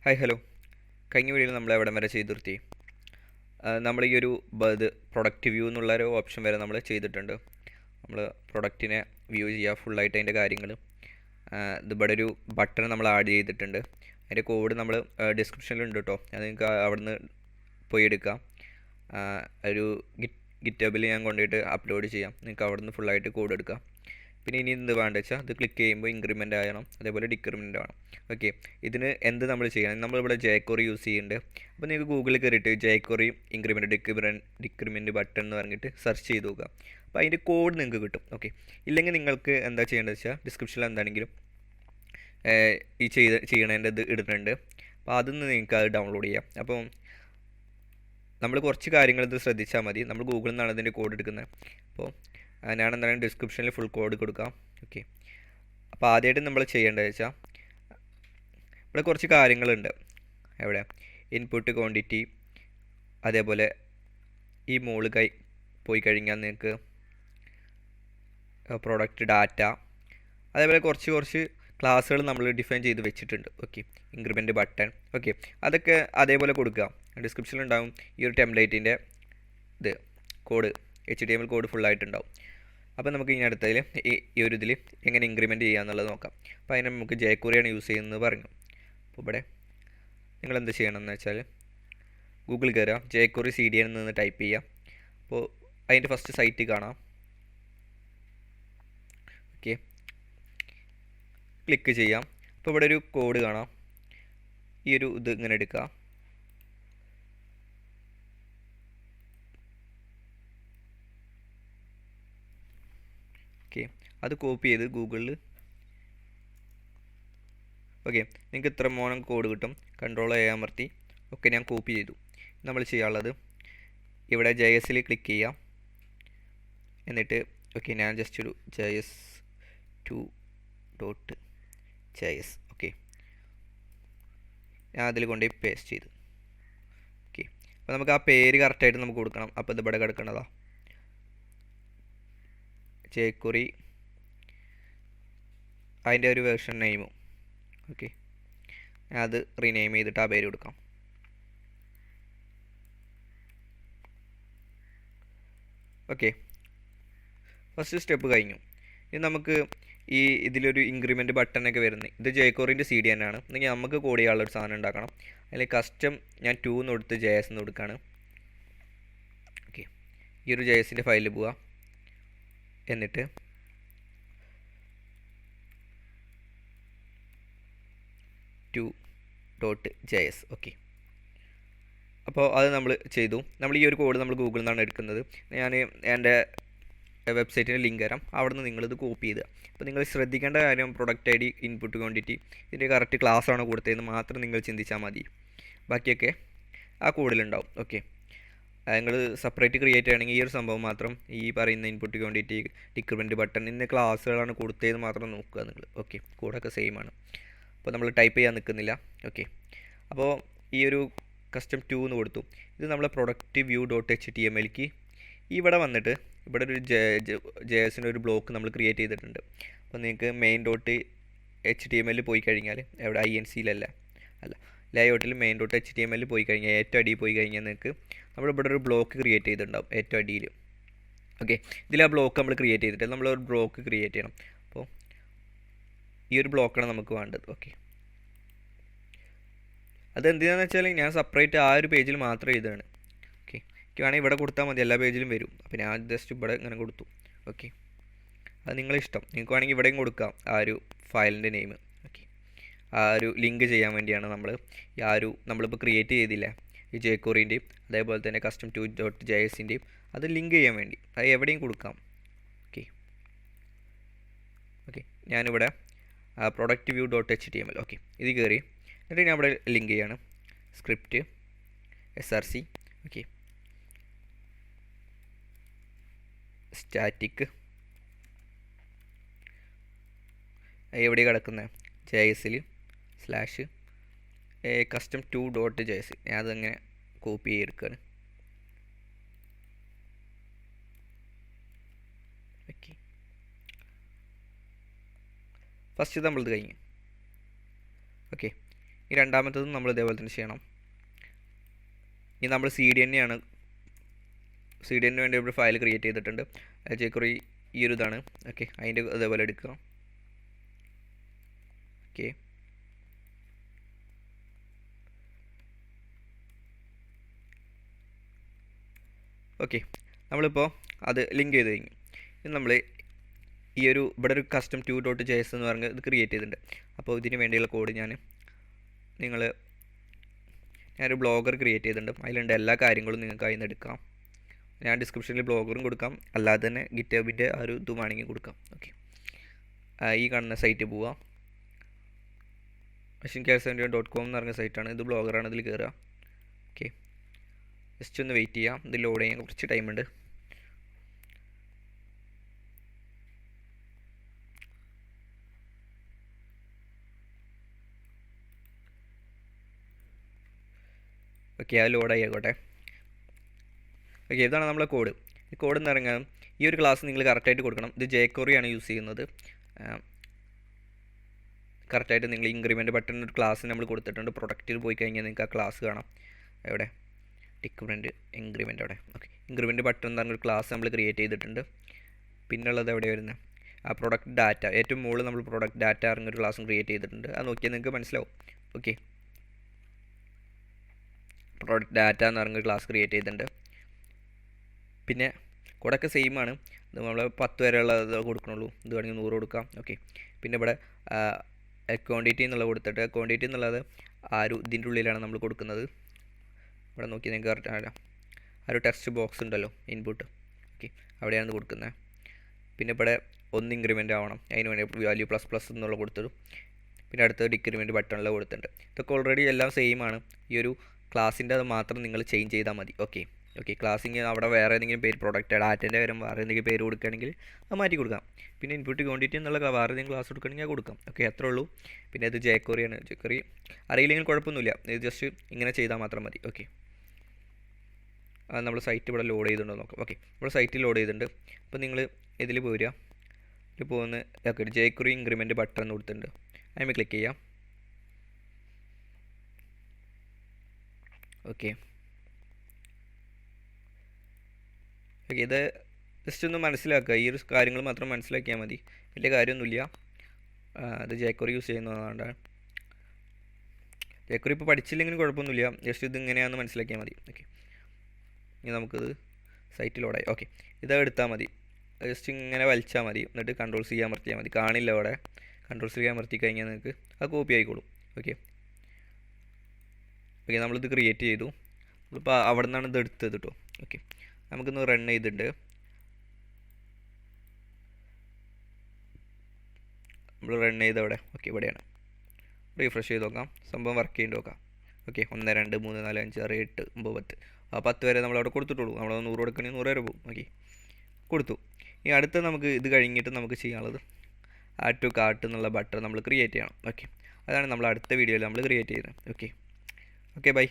Hi hello. കഴിഞ്ഞ വീഡിയോയിൽ നമ്മൾ എവിടം വരെ ചെയ്തു നിർത്തി? നമ്മൾ ഈ ഒരു ഇത് പ്രൊഡക്റ്റ് വ്യൂ എന്നുള്ള ഒരു ഓപ്ഷൻ വരെ നമ്മൾ ചെയ്തിട്ടുണ്ട്. നമ്മൾ പ്രൊഡക്റ്റിനെ വ്യൂ ചെയ്യുക ഫുള്ളായിട്ട് അതിൻ്റെ കാര്യങ്ങൾ. ഇതിവിടെ ഒരു ബട്ടൺ നമ്മൾ ആഡ് ചെയ്തിട്ടുണ്ട്. അതിൻ്റെ കോഡ് നമ്മൾ ഡിസ്ക്രിപ്ഷനിലുണ്ട് കേട്ടോ. അത് നിങ്ങൾക്ക് അവിടുന്ന് പോയി എടുക്കാം. ഒരു ഗിറ്റബിൽ ഞാൻ കൊണ്ടുപോയിട്ട് അപ്ലോഡ് ചെയ്യാം. നിങ്ങൾക്ക് അവിടുന്ന് ഫുള്ളായിട്ട് കോഡ് എടുക്കാം. പിന്നെ ഇനി എന്ത് വേണ്ടത് വെച്ചാൽ ഇത് ക്ലിക്ക് ചെയ്യുമ്പോൾ ഇൻക്രിമെൻ്റ് ആകണം, അതേപോലെ ഡിക്രിമെൻ്റ് ആവണം. ഓക്കെ, ഇതിന് എന്ത് നമ്മൾ ചെയ്യണം? നമ്മളിവിടെ ജേക്കോറി യൂസ് ചെയ്യുന്നുണ്ട്. അപ്പോൾ നിങ്ങൾക്ക് ഗൂഗിളിൽ കയറിയിട്ട് ജേക്കോറി ഇൻക്രിമെൻ്റ് ഡിക്രിമെൻ്റ് ബട്ടൺ എന്ന് പറഞ്ഞിട്ട് സെർച്ച് ചെയ്ത് നോക്കുക. അപ്പോൾ അതിൻ്റെ കോഡ് നിങ്ങൾക്ക് കിട്ടും. ഓക്കെ, ഇല്ലെങ്കിൽ നിങ്ങൾക്ക് എന്താ ചെയ്യേണ്ടത് വെച്ചാൽ ഡിസ്ക്രിപ്ഷനിൽ എന്താണെങ്കിലും ഈ ചെയ്യണതിൻ്റെ ഇത് ഇടുന്നുണ്ട്. അപ്പോൾ അതിൽ നിന്ന് നിങ്ങൾക്ക് അത് ഡൗൺലോഡ് ചെയ്യാം. അപ്പോൾ നമ്മൾ കുറച്ച് കാര്യങ്ങൾ ഇത് ശ്രദ്ധിച്ചാൽ മതി. നമ്മൾ ഗൂഗിളിൽ നിന്നാണ് ഇതിൻ്റെ കോഡ് എടുക്കുന്നത്. അപ്പോൾ ഞാൻ എന്താണ് ഡിസ്ക്രിപ്ഷനിൽ ഫുൾ കോഡ് കൊടുക്കാം. ഓക്കെ, അപ്പോൾ ആദ്യമായിട്ട് നമ്മൾ ചെയ്യേണ്ടത് വെച്ചാൽ ഇവിടെ കുറച്ച് കാര്യങ്ങളുണ്ട്. എവിടെ ഇൻപുട്ട് ക്വാണ്ടിറ്റി, അതേപോലെ ഈ മോള് പോയി കഴിഞ്ഞാൽ നിങ്ങൾക്ക് പ്രോഡക്റ്റ് ഡാറ്റ, അതേപോലെ കുറച്ച് ക്ലാസ്സുകൾ നമ്മൾ ഡിഫൈൻ ചെയ്ത് വെച്ചിട്ടുണ്ട്. Okay, increment button. ഓക്കെ, അതൊക്കെ അതേപോലെ കൊടുക്കുക. ഡിസ്ക്രിപ്ഷനിലുണ്ടാവും ഈ ഒരു ടെംപ്ലേറ്റിൻ്റെ ഇത് കോഡ്, HTML കോഡ് ഫുള്ളായിട്ടുണ്ടാവും. അപ്പോൾ നമുക്ക് ഇനി അടുത്തതിൽ ഈ ഒരു ഇതിൽ എങ്ങനെ ഇൻക്രിമെൻറ്റ് ചെയ്യാമെന്നുള്ളത് നോക്കാം. അപ്പോൾ അതിന് നമുക്ക് ജേക്കോറിയാണ് യൂസ് ചെയ്യുന്നത് പറഞ്ഞു. അപ്പോൾ ഇവിടെ നിങ്ങൾ എന്ത് ചെയ്യണമെന്ന് വെച്ചാൽ ഗൂഗിൾ കയറുക, ജേക്കോറി CDN നിന്ന് ടൈപ്പ് ചെയ്യുക. അപ്പോൾ അതിൻ്റെ ഫസ്റ്റ് സൈറ്റ് കാണാം. ഓക്കെ, ക്ലിക്ക് ചെയ്യാം. അപ്പോൾ ഇവിടെ ഒരു കോഡ് കാണാം. ഈ ഒരു ഇത് ഇങ്ങനെ എടുക്കുക. ഓക്കെ, അത് കോപ്പി ചെയ്ത് ഗൂഗിളിൽ ഓക്കെ നിങ്ങൾക്ക് ഇത്ര മോനം കോഡ് കിട്ടും. Ctrl A അമർത്തി ഓക്കെ ഞാൻ കോപ്പി ചെയ്തു. നമ്മൾ ചെയ്യാനുള്ളത് ഇവിടെ JS ക്ലിക്ക് ചെയ്യാം. എന്നിട്ട് ഓക്കെ ഞാൻ ജസ്റ്റ് ഒരു JS2.js ഓക്കെ ഞാൻ അതിൽ കൊണ്ടുപോയി പേസ്റ്റ് ചെയ്തു. ഓക്കെ, അപ്പോൾ നമുക്ക് ആ പേര് കറക്റ്റായിട്ട് നമുക്ക് കൊടുക്കണം. അപ്പോൾ ഇത് ഇവിടെ കിടക്കണതാ ജേക്കോറി, അതിൻ്റെ ഒരു വേർഷൻ നെയിമും. ഓക്കെ, ഞാൻ അത് റീനെയിം ചെയ്തിട്ട് ആ പേര് കൊടുക്കാം. ഓക്കെ, ഫസ്റ്റ് സ്റ്റെപ്പ് കഴിഞ്ഞു. ഇനി നമുക്ക് ഇതിലൊരു ഇൻക്രിമെൻറ്റ് ബട്ടണൊക്കെ വരുന്നത് ഇത് ജേക്കോറിൻ്റെ CDN ആണ്. എന്നെങ്കിൽ നമുക്ക് കോഡ് ചെയ്യാനുള്ളൊരു സാധനം ഉണ്ടാക്കണം. അതിൽ കസ്റ്റം ഞാൻ 2 എന്ന് കൊടുത്ത് JS എന്ന് കൊടുക്കുകയാണ്. ഓക്കെ, ഈ ഒരു JSൻ്റെ ഫയലിൽ പോവുക. എന്നിട്ട് .js ഓക്കെ, അപ്പോൾ അത് നമ്മൾ ചെയ്തു. നമ്മൾ ഈ ഒരു കോഡ് നമ്മൾ ഗൂഗിളിൽ നിന്നാണ് എടുക്കുന്നത്. ഞാൻ എൻ്റെ വെബ്സൈറ്റിൻ്റെ ലിങ്ക് തരാം, അവിടെ നിന്ന് നിങ്ങളിത് കോപ്പി ചെയ്തുക. അപ്പോൾ നിങ്ങൾ ശ്രദ്ധിക്കേണ്ട കാര്യം പ്രൊഡക്റ്റ് ID, ഇൻപുട്ട് ക്വാണ്ടിറ്റി, ഇതിൻ്റെ കറക്റ്റ് ക്ലാസ്സാണ് കൊടുത്തതെന്ന് മാത്രം നിങ്ങൾ ചിന്തിച്ചാൽ മതി. ബാക്കിയൊക്കെ ആ കോഡിലുണ്ടാവും. ഓക്കെ, നിങ്ങൾ സെപ്പറേറ്റ് ക്രിയേറ്റ് ചെയ്യണമെങ്കിൽ ഈ ഒരു സംഭവം മാത്രം, ഈ പറയുന്ന ഇൻപുട്ട് ക്വാണ്ടിറ്റി, ഡിക്രിമെൻറ്റ് ബട്ടൺ ഇന്ന ക്ലാസ്സുകളാണ് കൊടുത്തതെന്ന് മാത്രം നോക്കുക നിങ്ങൾ. ഓക്കെ, കോഡൊക്കെ സെയിം ആണ്. അപ്പോൾ നമ്മൾ ടൈപ്പ് ചെയ്യാൻ നിൽക്കുന്നില്ല. ഓക്കെ, അപ്പോൾ ഈ ഒരു കസ്റ്റം 2 എന്ന് കൊടുത്തു. ഇത് നമ്മളെ പ്രൊഡക്റ്റ് വ്യൂ .html ഇവിടെ വന്നിട്ട് ഇവിടെ ഒരു JSൻ്റെ ഒരു ബ്ലോക്ക് നമ്മൾ ക്രിയേറ്റ് ചെയ്തിട്ടുണ്ട്. അപ്പോൾ നിങ്ങൾക്ക് main.html പോയി കഴിഞ്ഞാൽ എവിടെ INCയിലല്ല അല്ല ലേഔട്ടിൽ main.html പോയി കഴിഞ്ഞാൽ ഏറ്റവും അടിയിൽ പോയി കഴിഞ്ഞാൽ നിങ്ങൾക്ക് നമ്മളിവിടെ ഒരു ബ്ലോക്ക് ക്രിയേറ്റ് ചെയ്തിട്ടുണ്ടാവും ഏറ്റവും അടിയിൽ. ഓക്കെ, ഇതിൽ ആ ബ്ലോക്ക് നമ്മൾ ക്രിയേറ്റ് ചെയ്തിട്ട് നമ്മളൊരു ബ്ലോക്ക് ക്രിയേറ്റ് ചെയ്യണം. അപ്പോൾ ഈ ഒരു ബ്ലോക്കാണ് നമുക്ക് വേണ്ടത്. ഓക്കെ, അതെന്തിനാണെന്ന് വെച്ചാൽ ഞാൻ സെപ്പറേറ്റ് ആ ഒരു പേജിൽ മാത്രം എഴുതുകയാണ്. ഓക്കെ, എനിക്ക് വേണമെങ്കിൽ ഇവിടെ കൊടുത്താൽ മതി, എല്ലാ പേജിലും വരും. അപ്പോൾ ഞാൻ ജസ്റ്റ് ഇവിടെ ഇങ്ങനെ കൊടുത്തു. ഓക്കെ, അത് നിങ്ങളിഷ്ടം. നിങ്ങൾക്ക് വേണമെങ്കിൽ ഇവിടെയും കൊടുക്കാം ആ ഒരു ഫയലിൻ്റെ നെയിം. ഓക്കെ, ആ ഒരു ലിങ്ക് ചെയ്യാൻ വേണ്ടിയാണ് നമ്മളിപ്പോൾ ക്രിയേറ്റ് ചെയ്തില്ലേ ഈ ജേക്കോറിൻ്റെയും അതേപോലെ തന്നെ കസ്റ്റം 2.jsൻ്റെയും അത് ലിങ്ക് ചെയ്യാൻ വേണ്ടി അത് എവിടെയും കൊടുക്കാം. ഓക്കെ ഓക്കെ ഞാനിവിടെ പ്രൊഡക്റ്റ് വ്യൂ .html ഓക്കെ ഇത് കയറി. എന്നിട്ട് ഞാൻ ഇവിടെ ലിങ്ക് ചെയ്യാണ് സ്ക്രിപ്റ്റ് src. ഓക്കെ, സ്റ്റാറ്റിക് എവിടെ കിടക്കുന്നത് JS /custom 2.js ഞാൻ അതങ്ങനെ കോപ്പി ചെയ്തെടുക്കുകയാണ്. ഓക്കെ, ഫസ്റ്റ് നമ്മളിത് കഴിഞ്ഞ്. ഓക്കെ, ഈ രണ്ടാമത്തതും നമ്മൾ ഇതേപോലെ തന്നെ ചെയ്യണം. ഇനി നമ്മൾ സി ഡി തന്നെയാണ്, സി ഡി എന്നിന് വേണ്ടി ഒരു ഫയൽ ക്രിയേറ്റ് ചെയ്തിട്ടുണ്ട്. jQuery ഈ ഒരു ഇതാണ്. ഓക്കെ, അതിൻ്റെ അതേപോലെ എടുക്കുക. ഓക്കെ, ഓക്കെ, നമ്മളിപ്പോൾ അത് ലിങ്ക് ചെയ്ത് കഴിഞ്ഞു. ഇനി നമ്മൾ ഈ ഒരു ഇവിടെ ഒരു custom 2.js എന്ന് പറഞ്ഞ് ഇത് ക്രിയേറ്റ് ചെയ്തിട്ടുണ്ട്. അപ്പോൾ ഇതിന് വേണ്ടിയുള്ള കോഡ് ഞാനൊരു ബ്ലോഗർ ക്രിയേറ്റ് ചെയ്തിട്ടുണ്ട്. അതിലുണ്ട് എല്ലാ കാര്യങ്ങളും നിങ്ങൾക്ക് അതിൽ നിന്ന് എടുക്കാം. ഞാൻ ഡിസ്ക്രിപ്ഷനിൽ ബ്ലോഗറും കൊടുക്കാം, അല്ലാതെ തന്നെ ഗിറ്റ്ഹബിൻ്റെ ആ ഒരു ഇത് വേണമെങ്കിൽ കൊടുക്കാം. ഓക്കെ, ഈ കാണുന്ന സൈറ്റ് പോവുക. machinecar71.com എന്ന് പറഞ്ഞ സൈറ്റാണ് ഇത്. ബ്ലോഗറാണ്, ഇതിൽ കയറുക. ഓക്കെ, ജസ്റ്റ് ഒന്ന് വെയിറ്റ് ചെയ്യാം, ഇത് ലോഡ് ചെയ്യാൻ കുറച്ച് ടൈമുണ്ട്. ഓക്കെ, അത് ലോഡായി ആയിക്കോട്ടെ. ഓക്കെ, ഇതാണ് നമ്മളെ കോഡ്. ഈ കോഡ് എന്ന് പറഞ്ഞാൽ ഈ ഒരു ക്ലാസ് നിങ്ങൾ കറക്റ്റായിട്ട് കൊടുക്കണം. ഇത് jQuery ആണ് യൂസ് ചെയ്യുന്നത്. കറക്റ്റായിട്ട് നിങ്ങൾ ഇൻക്രിമെൻറ്റ് ബട്ടൺ ഒരു ക്ലാസ് നമ്മൾ കൊടുത്തിട്ടുണ്ട്. പ്രൊഡക്റ്റിൽ പോയി കഴിഞ്ഞാൽ നിങ്ങൾക്ക് ആ ക്ലാസ് കാണാം. എവിടെ ഡിക്രിമെൻറ്റ് ഇൻക്രിമെൻറ്റ് അവിടെ. ഓക്കെ, ഇൻക്രിമെൻറ്റ് ബട്ടൺ എന്ന് പറഞ്ഞൊരു ക്ലാസ് നമ്മൾ ക്രിയേറ്റ് ചെയ്തിട്ടുണ്ട്. പിന്നുള്ളത് എവിടെ വരുന്നത് ആ പ്രൊഡക്റ്റ് ഡാറ്റ, ഏറ്റവും മുകളിൽ നമ്മൾ പ്രൊഡക്റ്റ് ഡാറ്റ പറഞ്ഞൊരു ക്ലാസ്സും ക്രിയേറ്റ് ചെയ്തിട്ടുണ്ട്. അത് നോക്കിയാൽ നിങ്ങൾക്ക് മനസ്സിലാവും. ഓക്കെ, പ്രൊഡക്റ്റ് ഡാറ്റ എന്ന് പറഞ്ഞൊരു ക്ലാസ് ക്രിയേറ്റ് ചെയ്തിട്ടുണ്ട്. പിന്നെ കോഡൊക്കെ സെയിം ആണ്. ഇത് നമ്മൾ 10 വരെയുള്ള ഇത് കൊടുക്കണുള്ളൂ. ഇത് വേണമെങ്കിൽ 100 കൊടുക്കാം. ഓക്കെ, പിന്നെ ഇവിടെ ക്വാണ്ടിറ്റി എന്നുള്ളത് കൊടുത്തിട്ട്, ക്വാണ്ടിറ്റി എന്നുള്ളത് ആ ഒരു ഇതിൻ്റെ ഉള്ളിലാണ് നമ്മൾ കൊടുക്കുന്നത്. ഇവിടെ നോക്കി നിങ്ങൾക്ക് കറക്റ്റ് ആണല്ലോ, ആ ഒരു ടെക്സ്റ്റ് ബോക്സ് ഉണ്ടല്ലോ ഇൻപുട്ട്. ഓക്കെ, അവിടെയാണ് കൊടുക്കുന്നത്. പിന്നെ ഇവിടെ 1 ഇൻക്രിമെൻ്റ് ആവണം, അതിന് വേണ്ടി വാല്യൂ ++ എന്നുള്ള കൊടുത്തിടും. പിന്നെ അടുത്തത് ഡിക്രിമെൻറ്റ് ബട്ടണിൽ കൊടുത്തിട്ടുണ്ട്. ഇതൊക്കെ ഓൾറെഡി എല്ലാം സെയിം ആണ്. ഈ ഒരു ക്ലാസ്സിൻ്റെ അത് മാത്രം നിങ്ങൾ ചേഞ്ച് ചെയ്താൽ മതി. ഓക്കെ, ക്ലാസ്സിങ് അവിടെ വേറെ ഏതെങ്കിലും പേര്, പ്രൊഡക്റ്റ് ഡാറ്റേൻ്റെ വരും വേറെ എന്തെങ്കിലും പേര് കൊടുക്കുകയാണെങ്കിൽ അത് മാറ്റി കൊടുക്കാം. പിന്നെ ഇൻപുട്ട് ക്വാണ്ടിറ്റി എന്നുള്ള വേറെ ഏതെങ്കിലും ക്ലാസ് കൊടുക്കുകയാണെങ്കിൽ അത് കൊടുക്കാം. ഓക്കെ, അത്രേ ഉള്ളൂ. പിന്നെ ഇത് jQuery ആണ്. jQuery അറിയില്ലെങ്കിൽ കുഴപ്പമൊന്നുമില്ല, ഇത് ജസ്റ്റ് ഇങ്ങനെ ചെയ്താൽ മാത്രം മതി. ഓക്കെ, അത് നമ്മൾ സൈറ്റ് ഇവിടെ ലോഡ് ചെയ്തിട്ടുണ്ടോ നോക്കാം. ഓക്കെ, ഇവിടെ സൈറ്റിൽ ലോഡ് ചെയ്തിട്ടുണ്ട്. അപ്പോൾ നിങ്ങൾ ഇതിൽ പോരുക. ഇതിൽ പോകുന്ന ഓക്കെ, jQuery ഇൻക്രിമെൻറ്റ് ബട്ടൺ എന്ന് കൊടുത്തിട്ടുണ്ട്. അതിൽ ക്ലിക്ക് ചെയ്യാം. ഓക്കെ, ഇത് ജസ്റ്റ് ഒന്ന് മനസ്സിലാക്കുക. ഈ ഒരു കാര്യങ്ങൾ മാത്രം മനസ്സിലാക്കിയാൽ മതി, വലിയ കാര്യമൊന്നുമില്ല. അത് jQuery യൂസ് ചെയ്യുന്നതുകൊണ്ടാണ്. jQuery ഇപ്പോൾ പഠിച്ചില്ലെങ്കിലും കുഴപ്പമൊന്നുമില്ല, ജസ്റ്റ് ഇത് ഇങ്ങനെയാണെന്ന് മനസ്സിലാക്കിയാൽ മതി. ഓക്കെ, ഇനി നമുക്കിത് സൈറ്റ് ലോഡായി. ഓക്കെ, ഇത് എടുത്താൽ മതി, ജസ്റ്റ് ഇങ്ങനെ വലിച്ചാൽ മതി. എന്നിട്ട് Ctrl+C അമർത്തിയാൽ മതി. കാണില്ല അവിടെ. Ctrl+C അമർത്തി കഴിഞ്ഞാൽ നിങ്ങൾക്ക് അത് കോപ്പി ആയിക്കോളും. ഓക്കെ, നമ്മളിത് ക്രിയേറ്റ് ചെയ്തു. നമ്മളിപ്പോൾ അവിടെ നിന്നാണ് ഇത് എടുത്തത് കേട്ടോ. ഓക്കെ, നമുക്കിന്ന് റൺ ചെയ്തിട്ടുണ്ട്. നമ്മൾ റൺ ചെയ്തവിടെ. ഓക്കെ, ഇവിടെയാണ്. റീഫ്രഷ് ചെയ്ത് നോക്കാം, സംഭവം വർക്ക് ചെയ്ത് നോക്കാം. ഓക്കെ, 1 2 3 4 5 6 8 9 10 10 വരെ നമ്മളവിടെ കൊടുത്തിട്ടുള്ളൂ. നമ്മൾ 100 കൊടുക്കണമെങ്കിൽ 100 വരെ പോകും. ഓക്കെ, കൊടുത്തു. ഇനി അടുത്ത് നമുക്ക് ഇത് കഴിഞ്ഞിട്ട് നമുക്ക് ചെയ്യാനുള്ളത് ആഡ് ടു കാർട്ട് എന്നുള്ള ബട്ടൺ നമ്മൾ ക്രിയേറ്റ് ചെയ്യണം. ഓക്കെ, അതാണ് നമ്മൾ അടുത്ത വീഡിയോയിൽ നമ്മൾ ക്രിയേറ്റ് ചെയ്യുന്നത്. Okay, by.